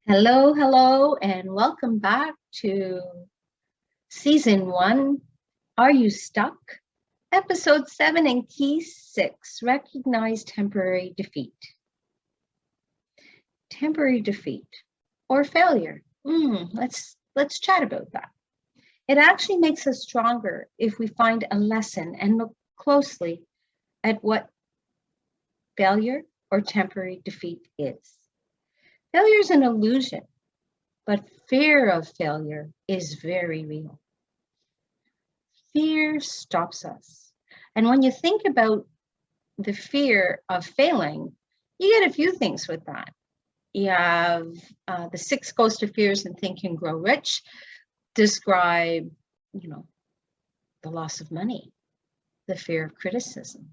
Hello, hello, and welcome back to Season 1, Are You Stuck? Episode 7 and Key 6, Recognize Temporary Defeat. Temporary defeat or failure. Let's chat about that. It actually makes us stronger if we find a lesson and look closely at what failure or temporary defeat is. Failure is an illusion, but fear of failure is very real. Fear stops us. And when you think about the fear of failing, you get a few things with that. You have the 6 Ghost of Fears in Think and Grow Rich describe, the loss of money, the fear of criticism,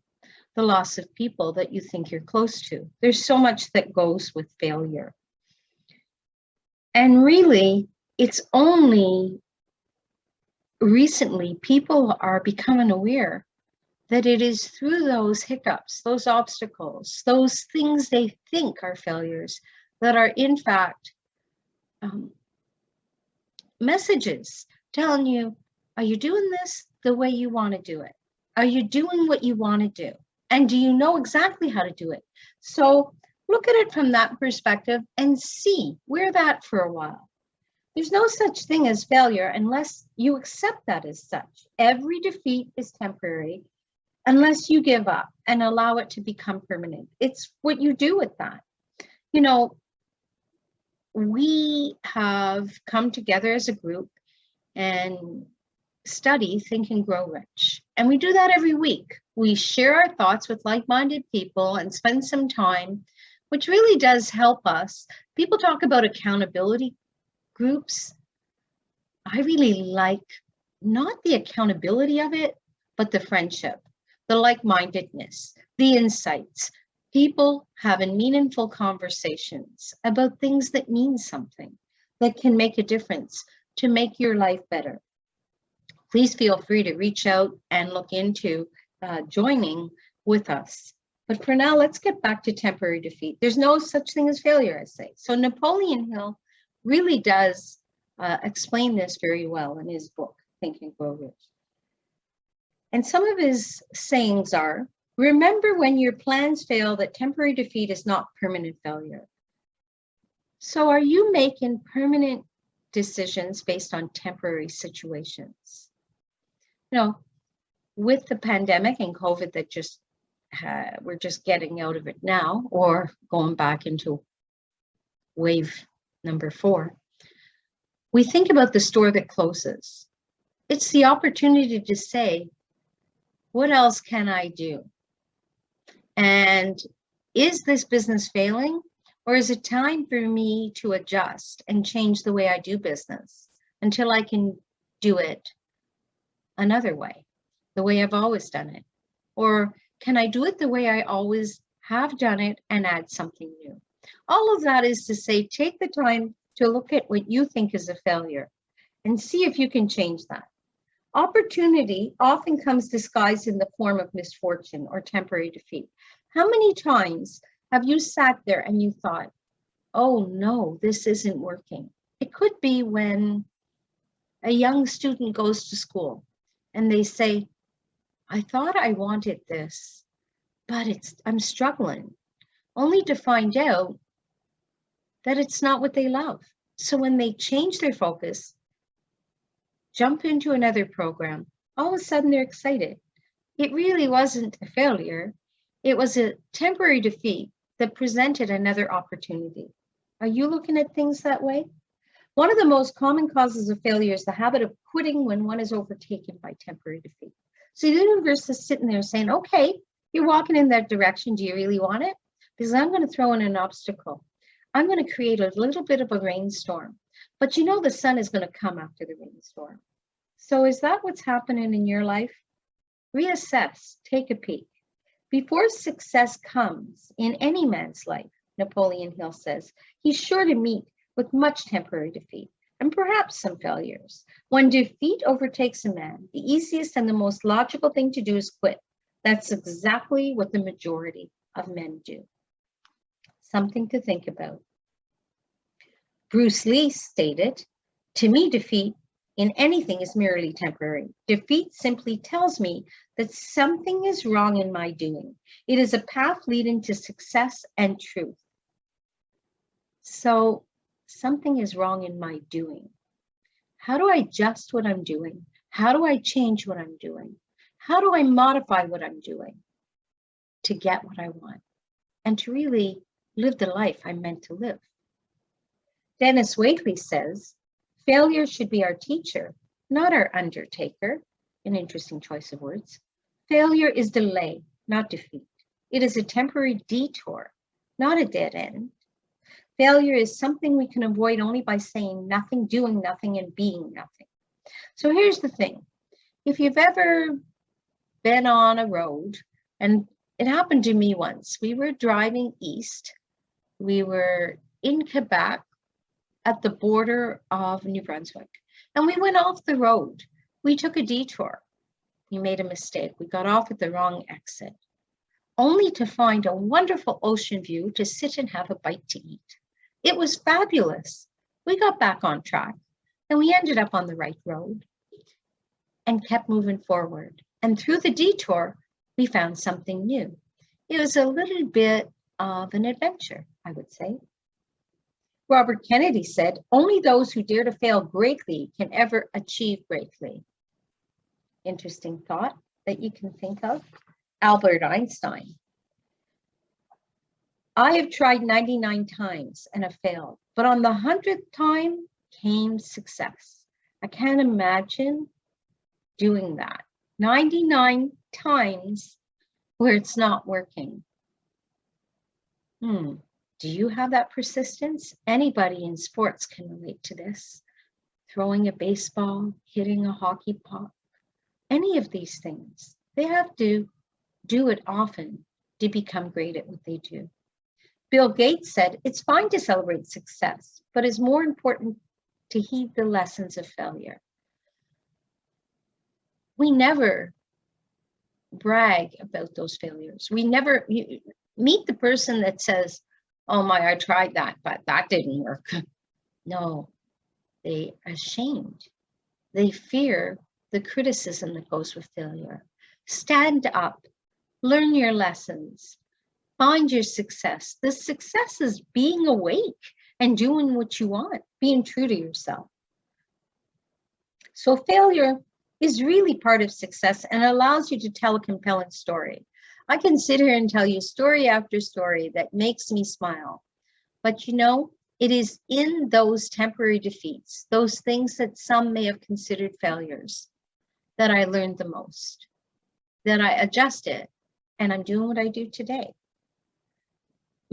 the loss of people that you think you're close to. There's so much that goes with failure. And really, it's only recently people are becoming aware that it is through those hiccups, those obstacles, those things they think are failures that are in fact messages telling you, are you doing this the way you want to do it? Are you doing what you want to do? And do you know exactly how to do it? So look at it from that perspective and see, wear that for a while. There's no such thing as failure unless you accept that as such. Every defeat is temporary unless you give up and allow it to become permanent. It's what you do with that. We have come together as a group and study Think and Grow Rich. And we do that every week. We share our thoughts with like-minded people and spend some time, which really does help us. People talk about accountability groups. I really like not the accountability of it, but the friendship, the like-mindedness, the insights, people having meaningful conversations about things that mean something, that can make a difference to make your life better. Please feel free to reach out and look into joining with us. But for now, let's get back to temporary defeat. There's no such thing as failure, I say. So Napoleon Hill really does explain this very well in his book, Think and Grow Rich. And some of his sayings are, remember when your plans fail that temporary defeat is not permanent failure. So are you making permanent decisions based on temporary situations? With the pandemic and COVID that we're just getting out of it now, or going back into wave number 4, we think about the store that closes. It's the opportunity to say, what else can I do? And is this business failing? Or is it time for me to adjust and change the way I do business until I can do it another way, the way I've always done it? Or can I do it the way I always have done it and add something new? All of that is to say, take the time to look at what you think is a failure and see if you can change that. Opportunity often comes disguised in the form of misfortune or temporary defeat. How many times have you sat there and you thought, oh no, this isn't working? It could be when a young student goes to school and they say, I thought I wanted this, but I'm struggling, only to find out that it's not what they love. So when they change their focus, jump into another program, all of a sudden they're excited. It really wasn't a failure. It was a temporary defeat that presented another opportunity. Are you looking at things that way? One of the most common causes of failure is the habit of quitting when one is overtaken by temporary defeat. So the universe is sitting there saying, okay, you're walking in that direction. Do you really want it? Because I'm going to throw in an obstacle. I'm going to create a little bit of a rainstorm. But the sun is going to come after the rainstorm. So is that what's happening in your life? Reassess, take a peek. Before success comes in any man's life, Napoleon Hill says, he's sure to meet with much temporary defeat and perhaps some failures. When defeat overtakes a man, the easiest and the most logical thing to do is quit. That's exactly what the majority of men do. Something to think about. Bruce Lee stated, "To me, defeat in anything is merely temporary. Defeat simply tells me that something is wrong in my doing. It is a path leading to success and truth." So something is wrong in my doing. How do I adjust what I'm doing? How do I change what I'm doing? How do I modify what I'm doing to get what I want and to really live the life I'm meant to live? Dennis Waitley says, "Failure should be our teacher, not our undertaker." An interesting choice of words. Failure is delay, not defeat. It is a temporary detour, not a dead end. Failure is something we can avoid only by saying nothing, doing nothing, and being nothing. So here's the thing. If you've ever been on a road, and it happened to me once, we were driving east. We were in Quebec at the border of New Brunswick, and we went off the road. We took a detour. We made a mistake. We got off at the wrong exit, only to find a wonderful ocean view to sit and have a bite to eat. It was fabulous. We got back on track and we ended up on the right road and kept moving forward. And through the detour, we found something new. It was a little bit of an adventure, I would say. Robert Kennedy said, "Only those who dare to fail greatly can ever achieve greatly." Interesting thought that you can think of. Albert Einstein. "I have tried 99 times and have failed, but on the 100th time came success." I can't imagine doing that 99 times where it's not working. Do you have that persistence? Anybody in sports can relate to this. Throwing a baseball, hitting a hockey puck, any of these things. They have to do it often to become great at what they do. Bill Gates said, "It's fine to celebrate success, but it's more important to heed the lessons of failure." We never brag about those failures. We never meet the person that says, "Oh my, I tried that, but that didn't work." No, they are ashamed. They fear the criticism that goes with failure. Stand up, learn your lessons, find your success. The success is being awake and doing what you want, being true to yourself. So failure is really part of success and allows you to tell a compelling story. I can sit here and tell you story after story that makes me smile. But you know, it is in those temporary defeats, those things that some may have considered failures, that I learned the most, that I adjusted, and I'm doing what I do today.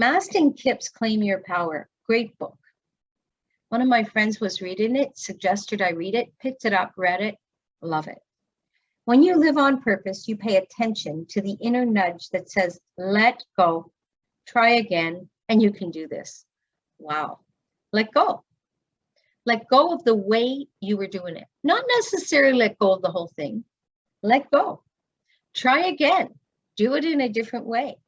Mastin Kipp's Claim Your Power, great book. One of my friends was reading it, suggested I read it, picked it up, read it, love it. When you live on purpose, you pay attention to the inner nudge that says, let go, try again, and you can do this. Wow, let go. Let go of the way you were doing it. Not necessarily let go of the whole thing. Let go. Try again. Do it in a different way.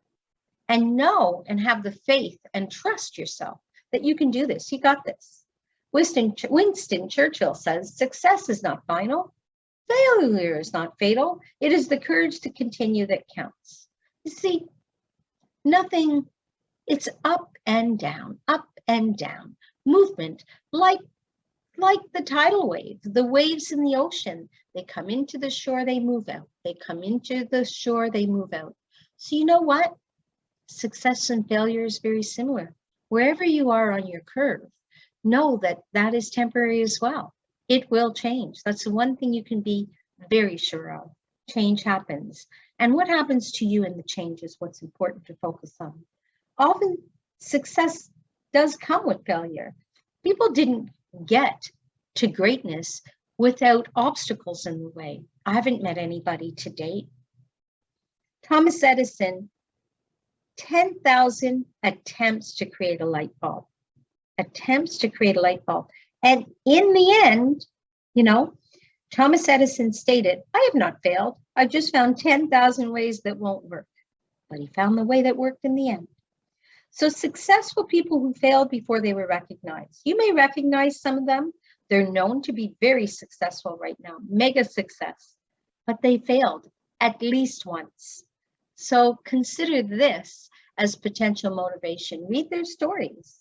And know and have the faith and trust yourself that you can do this. You got this. Winston Churchill says, success is not final. Failure is not fatal. It is the courage to continue that counts. You see, nothing, it's up and down, movement, like the tidal wave, the waves in the ocean. They come into the shore, they move out. They come into the shore, they move out. So you know what? Success and failure is very similar. Wherever you are on your curve, know that that is temporary as well. It will change. That's the one thing you can be very sure of. Change happens. And what happens to you in the change is what's important to focus on. Often success does come with failure. People didn't get to greatness without obstacles in the way. I haven't met anybody to date. Thomas Edison, 10,000 attempts to create a light bulb. And in the end, you know, Thomas Edison stated, I have not failed. I've just found 10,000 ways that won't work. But he found the way that worked in the end. So successful people who failed before they were recognized. You may recognize some of them. They're known to be very successful right now, mega success, but they failed at least once. So consider this as potential motivation. Read their stories.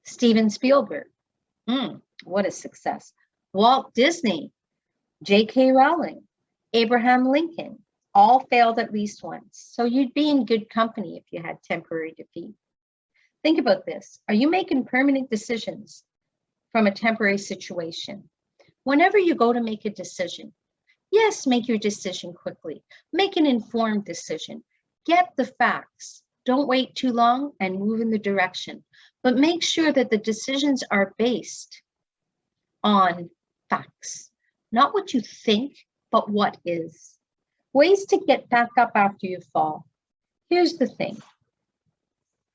Steven Spielberg, what a success. Walt Disney, J.K. Rowling, Abraham Lincoln, all failed at least once. So you'd be in good company if you had temporary defeat. Think about this. Are you making permanent decisions from a temporary situation? Whenever you go to make a decision, yes, make your decision quickly. Make an informed decision. Get the facts. Don't wait too long and move in the direction. But make sure that the decisions are based on facts. Not what you think, but what is. Ways to get back up after you fall. Here's the thing.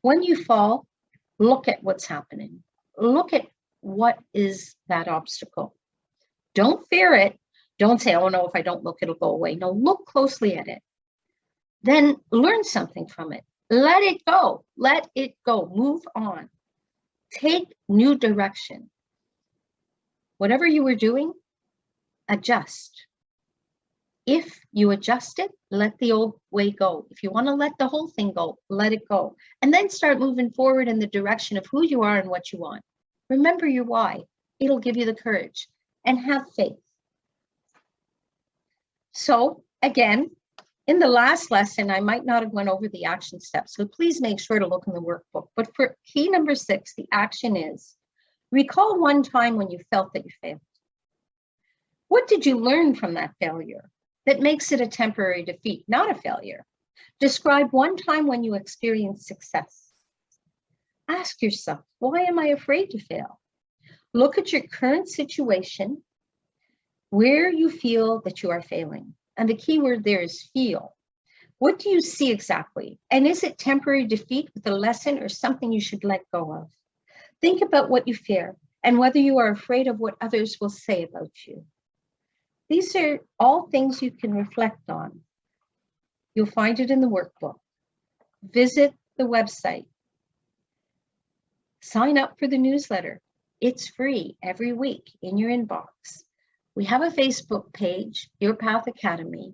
When you fall, look at what's happening. Look at what is that obstacle. Don't fear it. Don't say, oh no, if I don't look, it'll go away. No, look closely at it. Then learn something from it. Let it go. Let it go. Move on. Take new direction. Whatever you were doing, adjust. If you adjust it, let the old way go. If you want to let the whole thing go, let it go. And then start moving forward in the direction of who you are and what you want. Remember your why. It'll give you the courage. And have faith. So again, in the last lesson, I might not have went over the action steps. So please make sure to look in the workbook. But for key number 6, the action is, recall one time when you felt that you failed. What did you learn from that failure that makes it a temporary defeat, not a failure? Describe one time when you experienced success. Ask yourself, why am I afraid to fail? Look at your current situation, where you feel that you are failing. And the key word there is feel. What do you see exactly? And is it temporary defeat with a lesson or something you should let go of? Think about what you fear and whether you are afraid of what others will say about you. These are all things you can reflect on. You'll find it in the workbook. Visit the website. Sign up for the newsletter. It's free every week in your inbox. We have a Facebook page, Your Path Academy.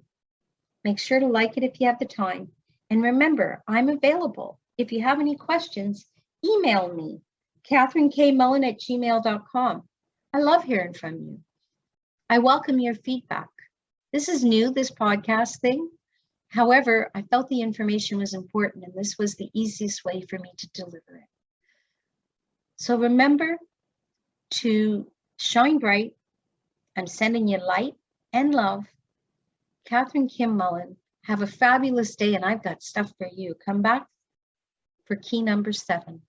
Make sure to like it if you have the time. And remember, I'm available. If you have any questions, email me, katherinekmullen@gmail.com. I love hearing from you. I welcome your feedback. This is new, this podcast thing. However, I felt the information was important and this was the easiest way for me to deliver it. So remember to shine bright. I'm sending you light and love. Catherine Kim Mullen, have a fabulous day and I've got stuff for you. Come back for key number 7.